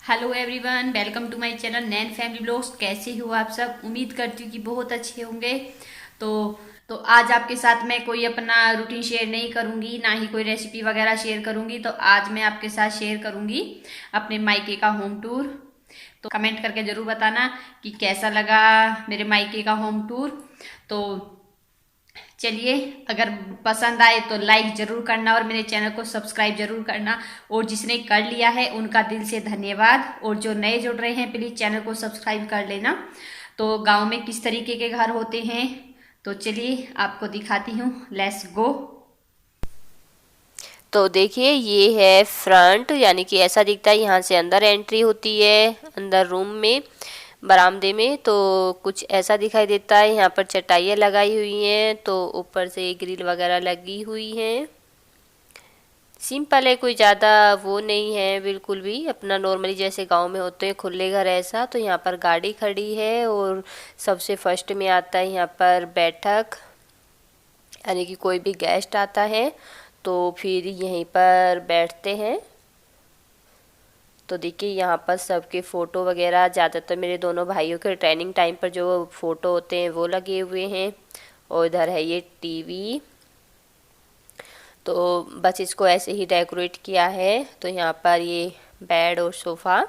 Hello everyone, welcome to my channel Nain family vlogs. कैसे हो आप सब? उम्मीद करती हूँ कि बहुत अच्छे होंगे। तो तो आज आपके साथ मैं कोई अपना रूटीन शेयर नहीं करूँगी, ना ही कोई रेसिपी वगैरह शेयर करूँगी। तो आज मैं आपके साथ शेयर करूँगी अपने मायके का होम टूर। तो कमेंट करके ज़रूर बताना कि कैसा लगा मेरे मायके का होम टूर। तो चलिए, अगर पसंद आए तो लाइक जरूर करना और मेरे चैनल को सब्सक्राइब जरूर करना। और जिसने कर लिया है उनका दिल से धन्यवाद, और जो नए जुड़ रहे हैं प्लीज चैनल को सब्सक्राइब कर लेना। तो गांव में किस तरीके के घर होते हैं, तो चलिए आपको दिखाती हूँ। Let's go. तो देखिए ये है फ्रंट, यानी कि ऐसा दिखता है। यहाँ से अंदर एंट्री होती है, अंदर रूम में बरामदे में तो कुछ ऐसा दिखाई देता है। यहाँ पर चटाइयाँ लगाई हुई हैं, तो ऊपर से ग्रिल वगैरह लगी हुई हैं। सिंपल है, कोई ज़्यादा वो नहीं है, बिल्कुल भी अपना नॉर्मली जैसे गांव में होते हैं खुले घर ऐसा। तो यहाँ पर गाड़ी खड़ी है और सबसे फर्स्ट में आता है यहाँ पर बैठक, यानी कि कोई भी गेस्ट आता है तो फिर यहीं पर बैठते हैं। तो देखिए यहाँ पर सबके फ़ोटो वगैरह, ज़्यादातर मेरे दोनों भाइयों के ट्रेनिंग टाइम पर जो फ़ोटो होते हैं वो लगे हुए हैं। और इधर है ये टीवी। तो बस इसको ऐसे ही डेकोरेट किया है। तो यहाँ पर ये बेड और सोफ़ा,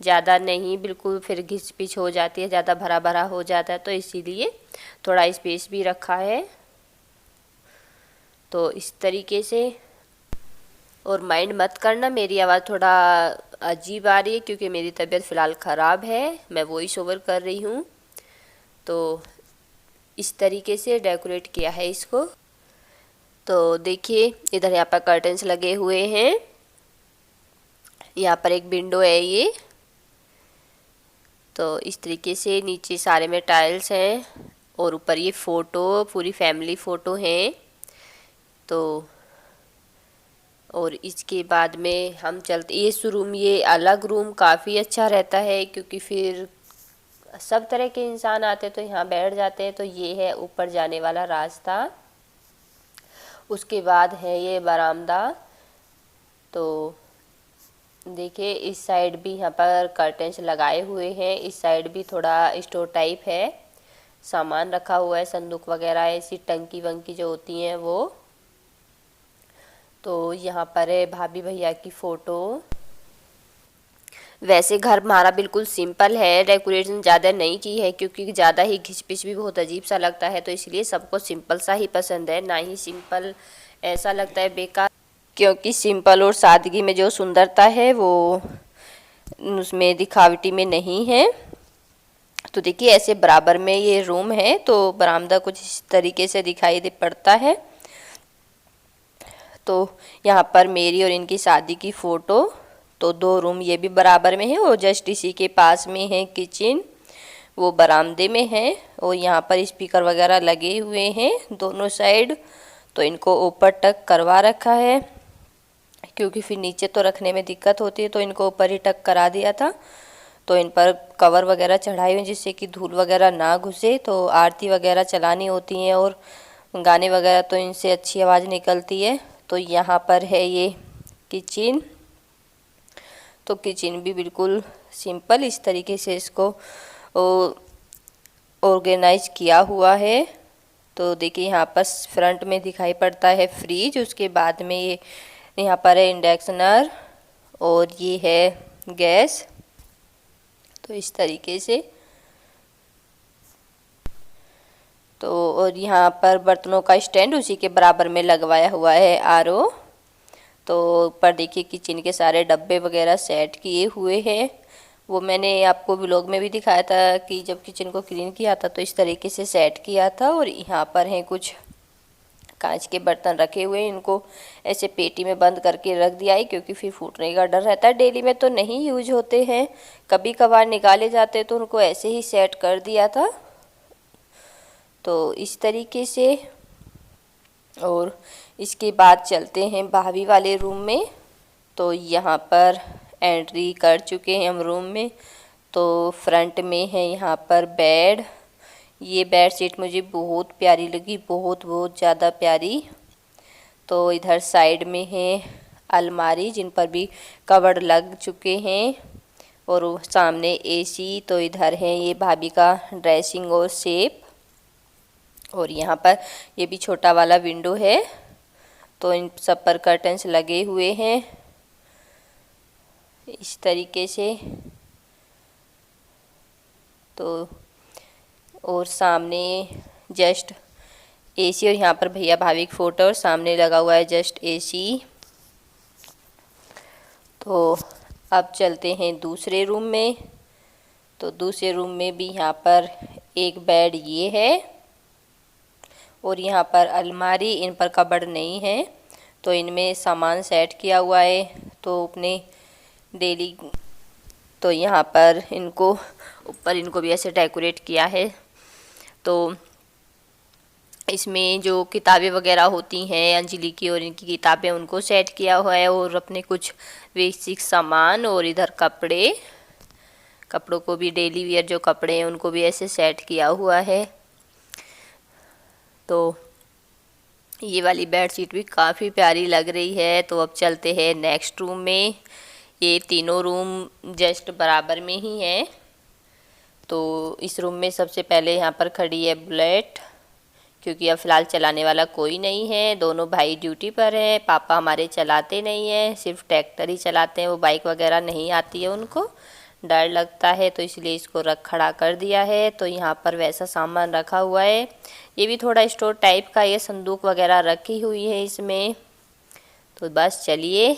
ज़्यादा नहीं, बिल्कुल फिर घिस पिच हो जाती है, ज़्यादा भरा भरा हो जाता है, तो इसीलिए थोड़ा स्पेस भी रखा है। तो इस तरीके से। और माइंड मत करना, मेरी आवाज़ थोड़ा अजीब आ रही है क्योंकि मेरी तबीयत फ़िलहाल ख़राब है, मैं वॉइस ओवर कर रही हूँ। तो इस तरीके से डेकोरेट किया है इसको। तो देखिए इधर यहाँ पर कर्टन्स लगे हुए हैं, यहाँ पर एक विंडो है ये। तो इस तरीके से नीचे सारे में टाइल्स हैं और ऊपर ये फ़ोटो, पूरी फैमिली फ़ोटो हैं। तो और इसके बाद में हम चलते, ये रूम, ये अलग रूम काफ़ी अच्छा रहता है क्योंकि फिर सब तरह के इंसान आते तो यहाँ बैठ जाते हैं। तो ये है ऊपर जाने वाला रास्ता, उसके बाद है ये बरामदा। तो देखिए इस साइड भी यहाँ पर कर्टेंस लगाए हुए हैं, इस साइड भी थोड़ा स्टोर टाइप है, सामान रखा हुआ है, संदूक वगैरह, ऐसी टंकी वंकी जो होती हैं वो। तो यहाँ पर है भाभी भैया की फ़ोटो। वैसे घर हमारा बिल्कुल सिंपल है, डेकोरेशन ज़्यादा नहीं की है क्योंकि ज़्यादा ही घिच-पिच भी बहुत अजीब सा लगता है, तो इसलिए सबको सिंपल सा ही पसंद है, ना ही सिंपल ऐसा लगता है बेकार। क्योंकि सिंपल और सादगी में जो सुंदरता है वो उसमें दिखावटी में नहीं है। तो देखिए ऐसे बराबर में ये रूम है, तो बरामदा कुछ इस तरीके से दिखाई दे पड़ता है। तो यहाँ पर मेरी और इनकी शादी की फ़ोटो। तो दो रूम ये भी बराबर में है और जस्ट इसी के पास में है किचन, वो बरामदे में है। और यहाँ पर स्पीकर वगैरह लगे हुए हैं दोनों साइड, तो इनको ऊपर टक करवा रखा है क्योंकि फिर नीचे तो रखने में दिक्कत होती है, तो इनको ऊपर ही टक करा दिया था। तो इन पर कवर वगैरह चढ़ाए हुए जिससे कि धूल वगैरह ना घुसे। तो आरती वगैरह चलानी होती हैं और गाने वगैरह, तो इनसे अच्छी आवाज़ निकलती है। तो यहाँ पर है ये किचन। तो किचन भी बिल्कुल सिंपल इस तरीके से इसको ऑर्गेनाइज किया हुआ है। तो देखिए यहाँ पर फ्रंट में दिखाई पड़ता है फ्रिज, उसके बाद में ये यहाँ पर है इंडक्शनर और ये है गैस। तो इस तरीके से। तो और यहाँ पर बर्तनों का स्टैंड उसी के बराबर में लगवाया हुआ है आरओ। तो ऊपर देखिए किचन के सारे डब्बे वगैरह सेट किए हुए हैं, वो मैंने आपको व्लॉग में भी दिखाया था कि जब किचन को क्लीन किया था तो इस तरीके से सेट किया था। और यहाँ पर हैं कुछ कांच के बर्तन रखे हुए हैं, इनको ऐसे पेटी में बंद करके रख दिया है क्योंकि फिर फूटने का डर रहता है। डेली में तो नहीं यूज होते हैं, कभी कभार निकाले जाते हैं, तो उनको ऐसे ही सेट कर दिया था। तो इस तरीके से। और इसके बाद चलते हैं भाभी वाले रूम में। तो यहाँ पर एंट्री कर चुके हैं हम रूम में। तो फ्रंट में है यहाँ पर बेड, ये बेड शीट मुझे बहुत प्यारी लगी, बहुत बहुत ज़्यादा प्यारी। तो इधर साइड में है अलमारी जिन पर भी कवर लग चुके हैं। और सामने एसी। तो इधर है ये भाभी का ड्रेसिंग और शेप। और यहाँ पर ये भी छोटा वाला विंडो है। तो इन सब पर कर्टन्स लगे हुए हैं इस तरीके से। तो और सामने जस्ट एसी, और यहाँ पर भैया भाभी की फ़ोटो, और सामने लगा हुआ है जस्ट एसी। तो अब चलते हैं दूसरे रूम में। तो दूसरे रूम में भी यहाँ पर एक बेड ये है, और यहाँ पर अलमारी, इन पर कबर्ड नहीं है। तो इनमें सामान सेट किया हुआ है तो अपने डेली। तो यहाँ पर इनको ऊपर इनको भी ऐसे डेकोरेट किया है। तो इसमें जो किताबें वगैरह होती हैं अंजलि की और इनकी किताबें, उनको सेट किया हुआ है, और अपने कुछ बेसिक सामान। और इधर कपड़ों को भी, डेली वियर जो कपड़े हैं उनको भी ऐसे सेट किया हुआ है। तो ये वाली बेडशीट भी काफ़ी प्यारी लग रही है। तो अब चलते हैं नेक्स्ट रूम में। ये तीनों रूम जस्ट बराबर में ही है। तो इस रूम में सबसे पहले यहाँ पर खड़ी है बुलेट, क्योंकि अब फ़िलहाल चलाने वाला कोई नहीं है। दोनों भाई ड्यूटी पर हैं। पापा हमारे चलाते नहीं हैं, सिर्फ ट्रैक्टर ही चलाते हैं। वो बाइक वगैरह नहीं आती है, उनको डर लगता है, तो इसलिए इसको खड़ा कर दिया है। तो यहाँ पर वैसा सामान रखा हुआ है। ये भी थोड़ा स्टोर टाइप का, ये संदूक वगैरह रखी हुई है इसमें। तो बस चलिए